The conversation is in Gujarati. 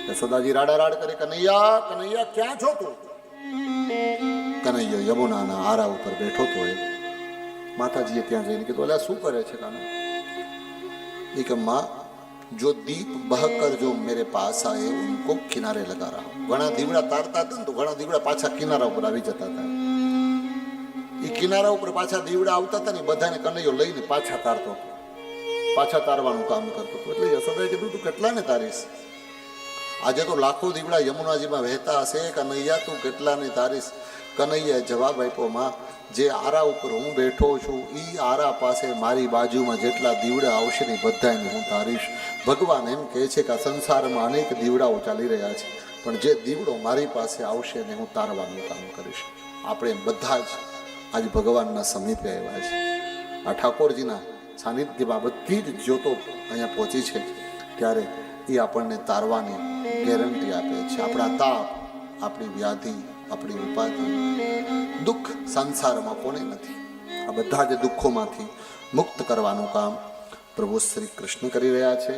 યશોદાજી રાડા રાડ કરે, કનૈયા કનૈયા ક્યાં છો તું? કનૈયો યમુનાના આરા ઉપર બેઠો તો એ માતાજીએ ત્યાં જઈને કીધું, અલ્યા શું કરે છે કાનો? એ કે માં, જો દીપ બહકર જો મેરે પાસ આए ઉनको કિનારે લગા રહા. ઘણા દીવડા તારતા હતા ને તો ઘણા દીવડા પાછા કિનારા ઉપર આવી જતા હતા. એ કિનારા ઉપર પાછા દીવડા આવતા હતા ને બધાને કનૈયો લઈને પાછા તારતો, પાછા તારવાનું કામ કરતો હતો. એટલે યશોદાએ કીધું, તું કેટલા ને તારીશ? આજે તો લાખો દીવડા યમુનાજીમાં વહેતા હશે, કનૈયા તું કેટલાને તારીશ? કનૈયાએ જવાબ આપ્યો, માં, જે આરા ઉપર હું બેઠો છું એ આરા પાસે મારી બાજુમાં જેટલા દીવડા આવશે ને બધાને હું તારીશ. ભગવાન એમ કહે છે કે આ સંસારમાં અનેક દીવડાઓ ચાલી રહ્યા છે, પણ જે દીવડો મારી પાસે આવશે ને હું તારવાનું કામ કરીશ. આપણે બધા જ આજ ભગવાનના સમીપે આવ્યા છે. આ ઠાકોરજીના સાનિધ્યમાં બધી જ જ્યોતો અહીંયા પહોંચી છે, ત્યારે એ આપણને તારવાની ગેરંટી આપે છે. આપણા તાપ, આપણી વ્યાધિ, આપણી ઉપાધિ, દુઃખ સંસારમાં કોને નથી? આ બધા જ દુઃખોમાંથી મુક્ત કરવાનું કામ પ્રભુ શ્રી કૃષ્ણ કરી રહ્યા છે.